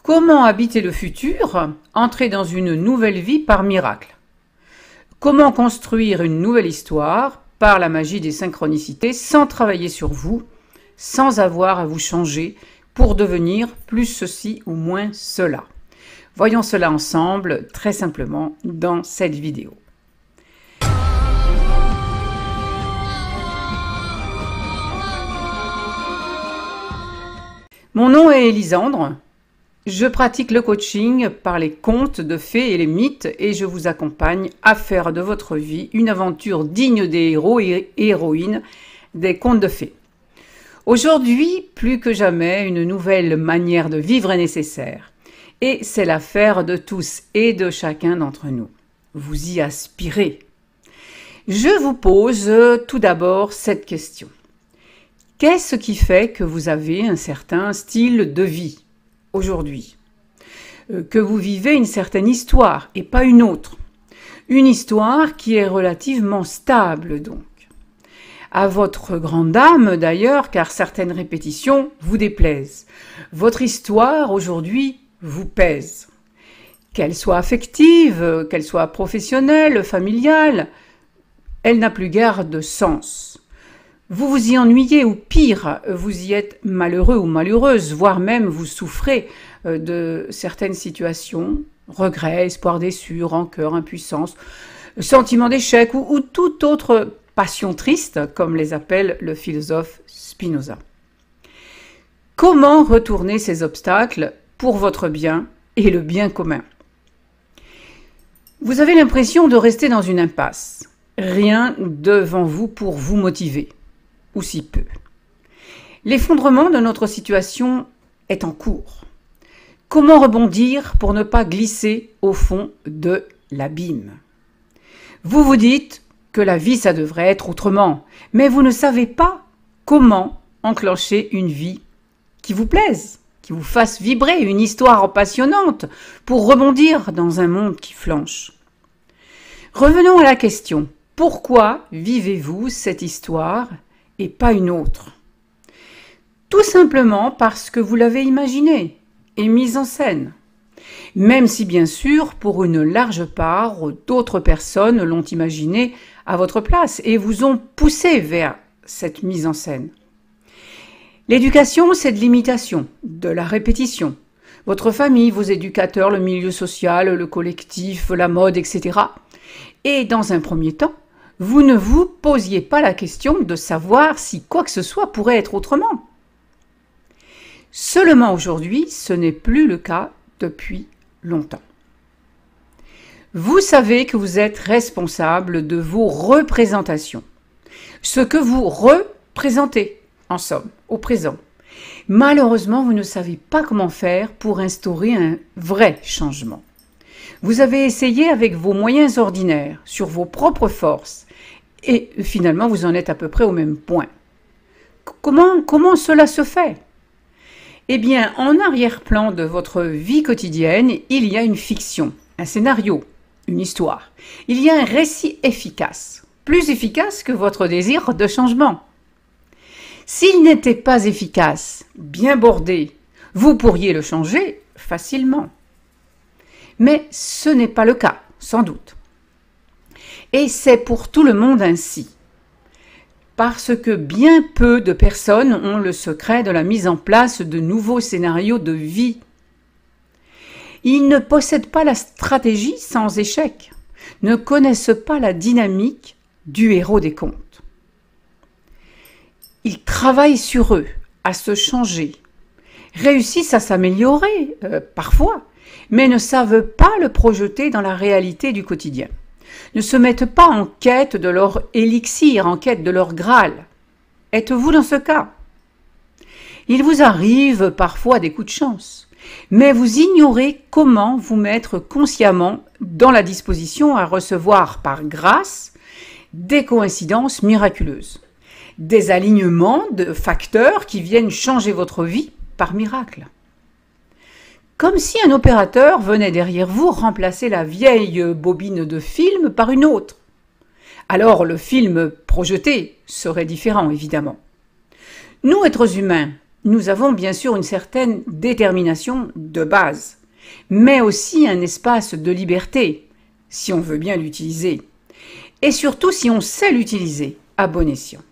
Comment habiter le futur? Entrer dans une nouvelle vie par miracle. Comment construire une nouvelle histoire par la magie des synchronicités sans travailler sur vous, sans avoir à vous changer pour devenir plus ceci ou moins cela. Voyons cela ensemble très simplement dans cette vidéo. Mon nom est Elisandre. Je pratique le coaching par les contes de fées et les mythes et je vous accompagne à faire de votre vie une aventure digne des héros et héroïnes des contes de fées. Aujourd'hui, plus que jamais, une nouvelle manière de vivre est nécessaire. Et c'est l'affaire de tous et de chacun d'entre nous. Vous y aspirez. Je vous pose tout d'abord cette question. Qu'est-ce qui fait que vous avez un certain style de vie aujourd'hui? Que vous vivez une certaine histoire et pas une autre. Une histoire qui est relativement stable donc. À votre grande âme d'ailleurs, car certaines répétitions vous déplaisent. Votre histoire aujourd'hui vous pèse. Qu'elle soit affective, qu'elle soit professionnelle, familiale, elle n'a plus guère de sens. Vous vous y ennuyez ou pire, vous y êtes malheureux ou malheureuse, voire même vous souffrez de certaines situations, regrets, espoir déçu, rancœur, impuissance, sentiment d'échec ou toute autre passion triste, comme les appelle le philosophe Spinoza. Comment retourner ces obstacles pour votre bien et le bien commun? Vous avez l'impression de rester dans une impasse. Rien devant vous pour vous motiver. Ou si peu. L'effondrement de notre situation est en cours. Comment rebondir pour ne pas glisser au fond de l'abîme? Vous vous dites que la vie, ça devrait être autrement, mais vous ne savez pas comment enclencher une vie qui vous plaise, qui vous fasse vibrer, une histoire passionnante pour rebondir dans un monde qui flanche. Revenons à la question. Pourquoi vivez-vous cette histoire et pas une autre? Tout simplement parce que vous l'avez imaginée et mise en scène. Même si bien sûr, pour une large part, d'autres personnes l'ont imaginée à votre place et vous ont poussé vers cette mise en scène. L'éducation, c'est de l'imitation, de la répétition. Votre famille, vos éducateurs, le milieu social, le collectif, la mode, etc. Et dans un premier temps, vous ne vous posiez pas la question de savoir si quoi que ce soit pourrait être autrement. Seulement aujourd'hui, ce n'est plus le cas depuis longtemps. Vous savez que vous êtes responsable de vos représentations. Ce que vous représentez, en somme, au présent. Malheureusement, vous ne savez pas comment faire pour instaurer un vrai changement. Vous avez essayé avec vos moyens ordinaires, sur vos propres forces, et finalement vous en êtes à peu près au même point. Comment cela se fait? Eh bien, en arrière-plan de votre vie quotidienne, il y a une fiction, un scénario, une histoire. Il y a un récit efficace, plus efficace que votre désir de changement. S'il n'était pas efficace, bien bordé, vous pourriez le changer facilement. Mais ce n'est pas le cas, sans doute. Et c'est pour tout le monde ainsi. Parce que bien peu de personnes ont le secret de la mise en place de nouveaux scénarios de vie. Ils ne possèdent pas la stratégie sans échec, ne connaissent pas la dynamique du héros des contes. Ils travaillent sur eux, à se changer, réussissent à s'améliorer, parfois, mais ne savent pas le projeter dans la réalité du quotidien. Ne se mettent pas en quête de leur élixir, en quête de leur Graal. Êtes-vous dans ce cas? Il vous arrive parfois des coups de chance, mais vous ignorez comment vous mettre consciemment dans la disposition à recevoir par grâce des coïncidences miraculeuses, des alignements de facteurs qui viennent changer votre vie par miracle. Comme si un opérateur venait derrière vous remplacer la vieille bobine de film par une autre. Alors le film projeté serait différent, évidemment. Nous, êtres humains, nous avons bien sûr une certaine détermination de base, mais aussi un espace de liberté, si on veut bien l'utiliser, et surtout si on sait l'utiliser à bon escient.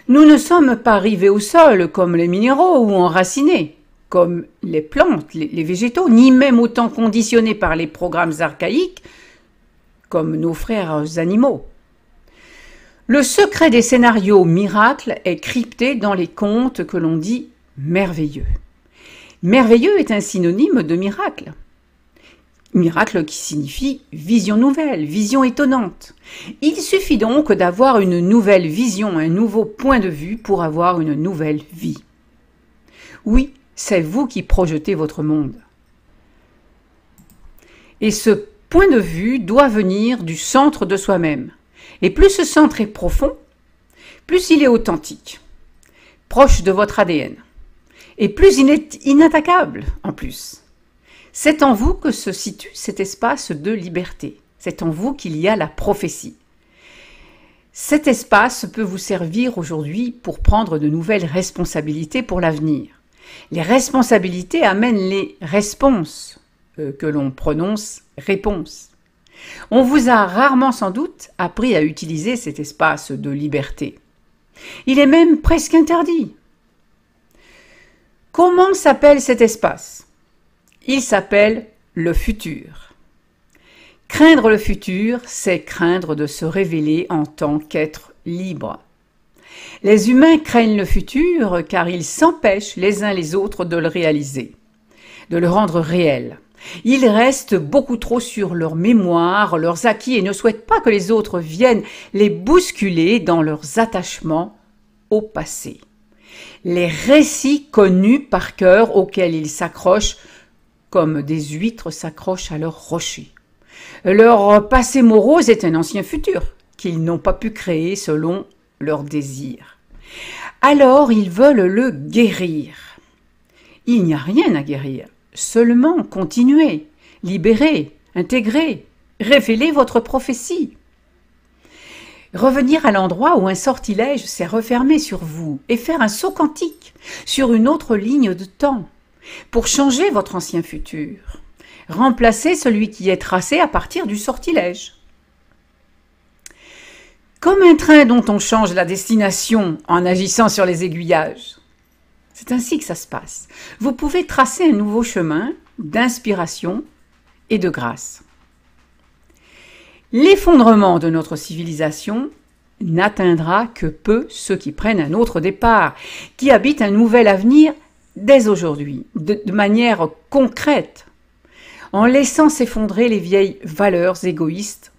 Nous ne sommes pas rivés au sol comme les minéraux ou enracinés, comme les plantes, les végétaux, ni même autant conditionnés par les programmes archaïques comme nos frères animaux. Le secret des scénarios miracles est crypté dans les contes que l'on dit merveilleux. Merveilleux est un synonyme de miracle. Miracle qui signifie vision nouvelle, vision étonnante. Il suffit donc d'avoir une nouvelle vision, un nouveau point de vue pour avoir une nouvelle vie. Oui, c'est vous qui projetez votre monde. Et ce point de vue doit venir du centre de soi-même. Et plus ce centre est profond, plus il est authentique, proche de votre ADN. Et plus il est inattaquable en plus. C'est en vous que se situe cet espace de liberté. C'est en vous qu'il y a la prophétie. Cet espace peut vous servir aujourd'hui pour prendre de nouvelles responsabilités pour l'avenir. Les responsabilités amènent les réponses, que l'on prononce réponses. On vous a rarement sans doute appris à utiliser cet espace de liberté. Il est même presque interdit. Comment s'appelle cet espace ? Il s'appelle le futur. Craindre le futur, c'est craindre de se révéler en tant qu'être libre. Les humains craignent le futur car ils s'empêchent les uns les autres de le réaliser, de le rendre réel. Ils restent beaucoup trop sur leur mémoire, leurs acquis et ne souhaitent pas que les autres viennent les bousculer dans leurs attachements au passé. Les récits connus par cœur auxquels ils s'accrochent comme des huîtres s'accrochent à leur rocher. Leur passé morose est un ancien futur qu'ils n'ont pas pu créer selon leurs désirs. Alors ils veulent le guérir. Il n'y a rien à guérir, seulement continuer, libérer, intégrer, révéler votre prophétie. Revenir à l'endroit où un sortilège s'est refermé sur vous et faire un saut quantique sur une autre ligne de temps pour changer votre ancien futur, remplacer celui qui est tracé à partir du sortilège. Comme un train dont on change la destination en agissant sur les aiguillages. C'est ainsi que ça se passe. Vous pouvez tracer un nouveau chemin d'inspiration et de grâce. L'effondrement de notre civilisation n'atteindra que peu ceux qui prennent un autre départ, qui habitent un nouvel avenir dès aujourd'hui, de manière concrète, en laissant s'effondrer les vieilles valeurs égoïstes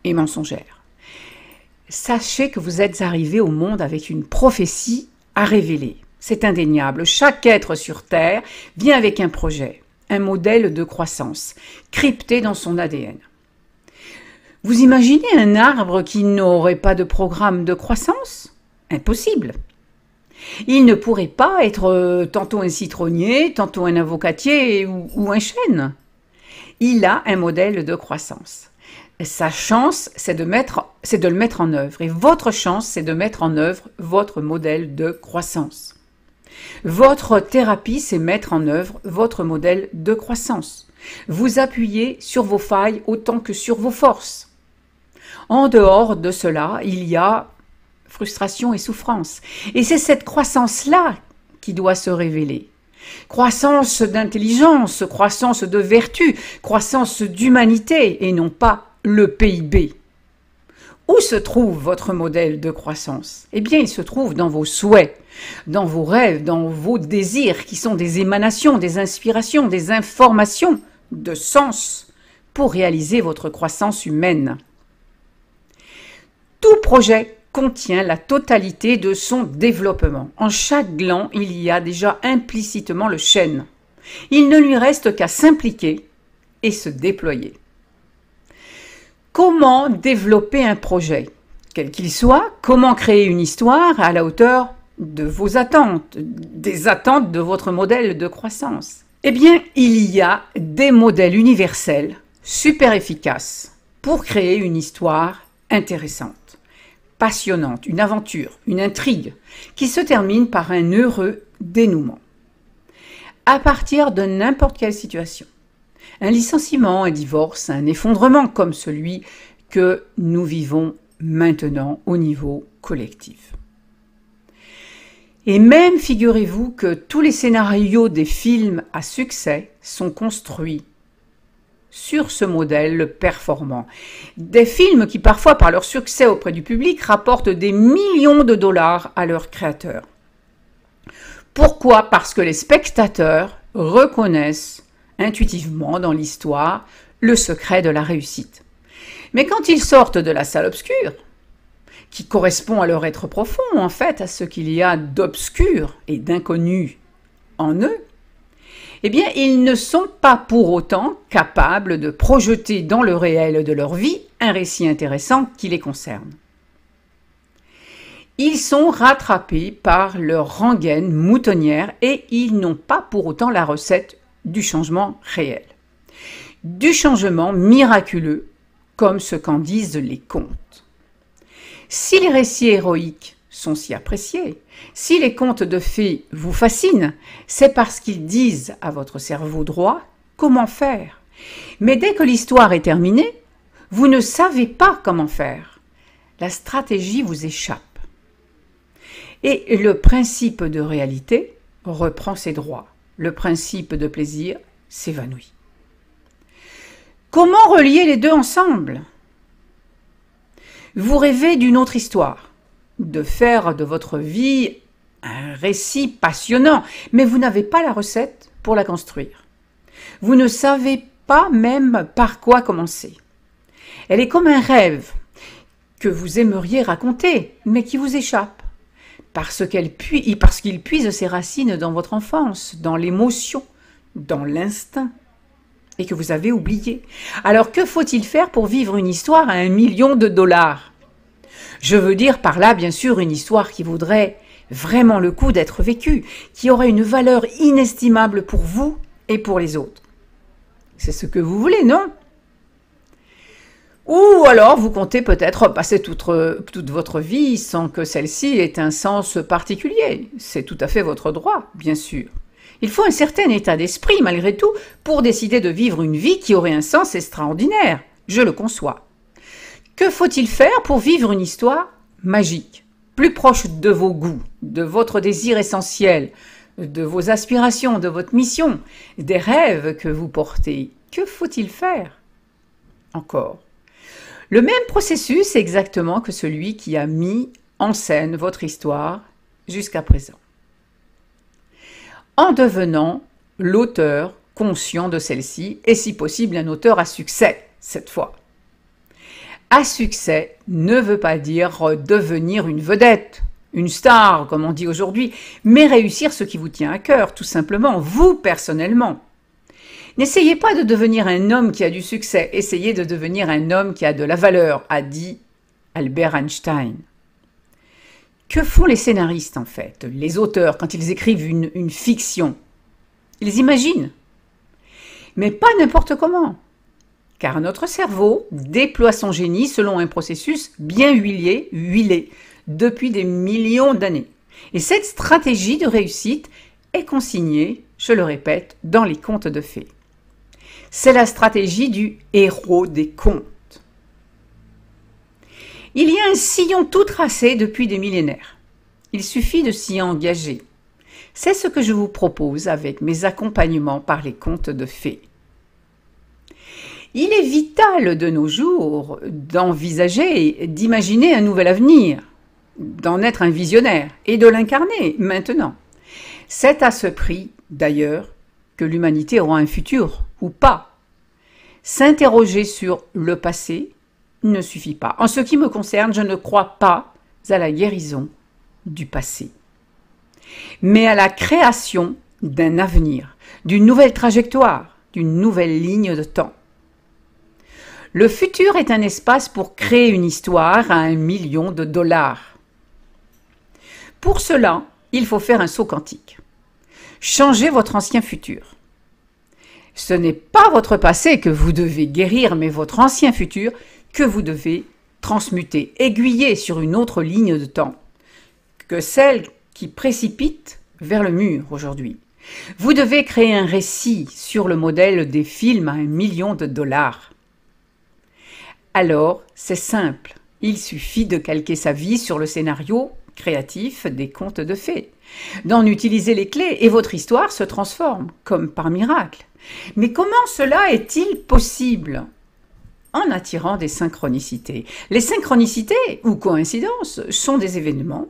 et mensongères. Sachez que vous êtes arrivés au monde avec une prophétie à révéler. C'est indéniable. Chaque être sur Terre vient avec un projet, un modèle de croissance, crypté dans son ADN. Vous imaginez un arbre qui n'aurait pas de programme de croissance ? Impossible. Il ne pourrait pas être tantôt un citronnier, tantôt un avocatier ou un chêne. Il a un modèle de croissance. Sa chance, c'est de le mettre en œuvre. Et votre chance, c'est de mettre en œuvre votre modèle de croissance. Votre thérapie, c'est mettre en œuvre votre modèle de croissance. Vous appuyez sur vos failles autant que sur vos forces. En dehors de cela, il y a frustration et souffrance. Et c'est cette croissance-là qui doit se révéler. Croissance d'intelligence, croissance de vertu, croissance d'humanité et non pas le PIB. Où se trouve votre modèle de croissance ? Eh bien, il se trouve dans vos souhaits, dans vos rêves, dans vos désirs qui sont des émanations, des inspirations, des informations de sens pour réaliser votre croissance humaine. Tout projet contient la totalité de son développement. En chaque gland, il y a déjà implicitement le chêne. Il ne lui reste qu'à s'impliquer et se déployer. Comment développer un projet, quel qu'il soit? Comment créer une histoire à la hauteur de vos attentes, des attentes de votre modèle de croissance? Eh bien, il y a des modèles universels, super efficaces, pour créer une histoire intéressante, passionnante, une aventure, une intrigue, qui se termine par un heureux dénouement. À partir de n'importe quelle situation. Un licenciement, un divorce, un effondrement comme celui que nous vivons maintenant au niveau collectif. Et même, figurez-vous que tous les scénarios des films à succès sont construits sur ce modèle performant. Des films qui parfois, par leur succès auprès du public, rapportent des millions de dollars à leurs créateurs. Pourquoi? Parce que les spectateurs reconnaissent intuitivement dans l'histoire le secret de la réussite. Mais quand ils sortent de la salle obscure, qui correspond à leur être profond, en fait, à ce qu'il y a d'obscur et d'inconnu en eux, eh bien, ils ne sont pas pour autant capables de projeter dans le réel de leur vie un récit intéressant qui les concerne. Ils sont rattrapés par leur rengaine moutonnière et ils n'ont pas pour autant la recette du changement réel, du changement miraculeux, comme ce qu'en disent les contes. Si les récits héroïques sont si appréciés, si les contes de fées vous fascinent, c'est parce qu'ils disent à votre cerveau droit comment faire. Mais dès que l'histoire est terminée, vous ne savez pas comment faire. La stratégie vous échappe. Et le principe de réalité reprend ses droits. Le principe de plaisir s'évanouit. Comment relier les deux ensemble? Vous rêvez d'une autre histoire, de faire de votre vie un récit passionnant, mais vous n'avez pas la recette pour la construire. Vous ne savez pas même par quoi commencer. Elle est comme un rêve que vous aimeriez raconter, mais qui vous échappe, parce qu'il puise ses racines dans votre enfance, dans l'émotion, dans l'instinct, et que vous avez oublié. Alors que faut-il faire pour vivre une histoire à 1 million de dollars? Je veux dire par là, bien sûr, une histoire qui vaudrait vraiment le coup d'être vécue, qui aurait une valeur inestimable pour vous et pour les autres. C'est ce que vous voulez, non? Ou alors vous comptez peut-être passer toute votre vie sans que celle-ci ait un sens particulier. C'est tout à fait votre droit, bien sûr. Il faut un certain état d'esprit, malgré tout, pour décider de vivre une vie qui aurait un sens extraordinaire. Je le conçois. Que faut-il faire pour vivre une histoire magique, plus proche de vos goûts, de votre désir essentiel, de vos aspirations, de votre mission, des rêves que vous portez? Que faut-il faire? Encore. Le même processus exactement que celui qui a mis en scène votre histoire jusqu'à présent. En devenant l'auteur conscient de celle-ci, et si possible un auteur à succès, cette fois. À succès ne veut pas dire devenir une vedette, une star, comme on dit aujourd'hui, mais réussir ce qui vous tient à cœur, tout simplement, vous personnellement. N'essayez pas de devenir un homme qui a du succès, essayez de devenir un homme qui a de la valeur, a dit Albert Einstein. Que font les scénaristes en fait, les auteurs, quand ils écrivent une fiction? Ils imaginent, mais pas n'importe comment, car notre cerveau déploie son génie selon un processus bien huilé depuis des millions d'années. Et cette stratégie de réussite est consignée, je le répète, dans les contes de fées. C'est la stratégie du héros des contes. Il y a un sillon tout tracé depuis des millénaires. Il suffit de s'y engager. C'est ce que je vous propose avec mes accompagnements par les contes de fées. Il est vital de nos jours d'envisager, d'imaginer un nouvel avenir, d'en être un visionnaire et de l'incarner maintenant. C'est à ce prix, d'ailleurs, que l'humanité aura un futur ou pas. S'interroger sur le passé ne suffit pas. En ce qui me concerne, je ne crois pas à la guérison du passé, mais à la création d'un avenir, d'une nouvelle trajectoire, d'une nouvelle ligne de temps. Le futur est un espace pour créer une histoire à 1 million de dollars. Pour cela, il faut faire un saut quantique. Changez votre ancien futur. Ce n'est pas votre passé que vous devez guérir, mais votre ancien futur que vous devez transmuter, aiguiller sur une autre ligne de temps que celle qui précipite vers le mur aujourd'hui. Vous devez créer un récit sur le modèle des films à 1 million de dollars. Alors, c'est simple. Il suffit de calquer sa vie sur le scénario créatif des contes de fées, d'en utiliser les clés et votre histoire se transforme, comme par miracle. Mais comment cela est-il possible? En attirant des synchronicités. Les synchronicités ou coïncidences sont des événements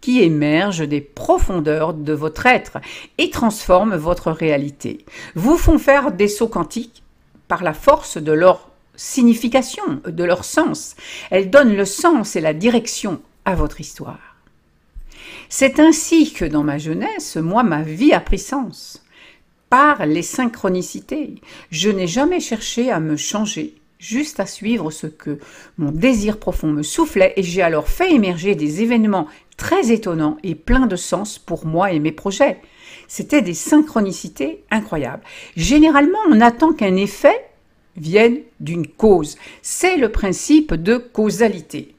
qui émergent des profondeurs de votre être et transforment votre réalité. Vous font faire des sauts quantiques par la force de leur signification, de leur sens. Elles donnent le sens et la direction à votre histoire. C'est ainsi que dans ma jeunesse, moi, ma vie a pris sens. Par les synchronicités, je n'ai jamais cherché à me changer, juste à suivre ce que mon désir profond me soufflait et j'ai alors fait émerger des événements très étonnants et pleins de sens pour moi et mes projets. C'était des synchronicités incroyables. Généralement, on attend qu'un effet vienne d'une cause. C'est le principe de causalité.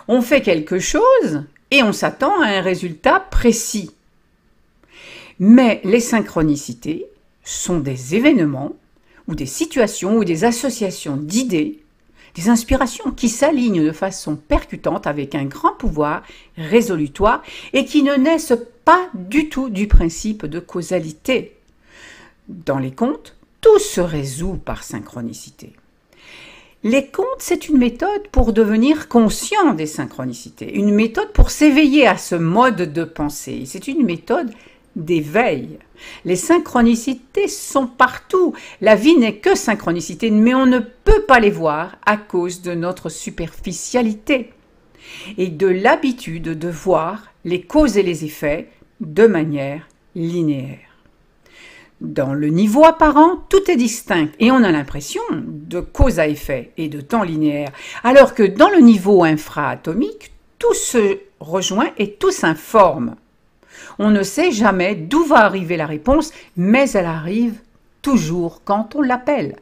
On fait quelque chose et on s'attend à un résultat précis. Mais les synchronicités sont des événements ou des situations ou des associations d'idées, des inspirations qui s'alignent de façon percutante avec un grand pouvoir résolutoire et qui ne naissent pas du tout du principe de causalité. Dans les contes, tout se résout par synchronicité. Les contes, c'est une méthode pour devenir conscient des synchronicités, une méthode pour s'éveiller à ce mode de pensée. C'est une méthode d'éveil. Les synchronicités sont partout. La vie n'est que synchronicité, mais on ne peut pas les voir à cause de notre superficialité et de l'habitude de voir les causes et les effets de manière linéaire. Dans le niveau apparent, tout est distinct et on a l'impression de cause à effet et de temps linéaire, alors que dans le niveau infraatomique, tout se rejoint et tout s'informe. On ne sait jamais d'où va arriver la réponse, mais elle arrive toujours quand on l'appelle.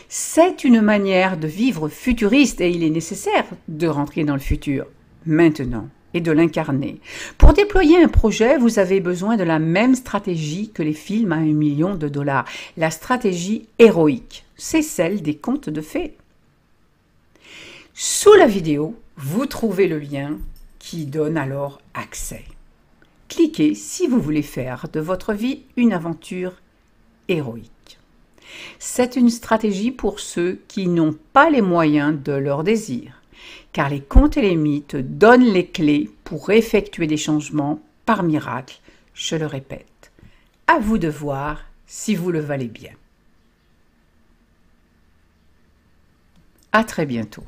C'est une manière de vivre futuriste et il est nécessaire de rentrer dans le futur maintenant et de l'incarner. Pour déployer un projet, vous avez besoin de la même stratégie que les films à 1 million de dollars. La stratégie héroïque, c'est celle des contes de fées. Sous la vidéo, vous trouvez le lien qui donne alors accès. Cliquez si vous voulez faire de votre vie une aventure héroïque. C'est une stratégie pour ceux qui n'ont pas les moyens de leur désir, car les contes et les mythes donnent les clés pour effectuer des changements par miracle, je le répète. À vous de voir si vous le valez bien. À très bientôt.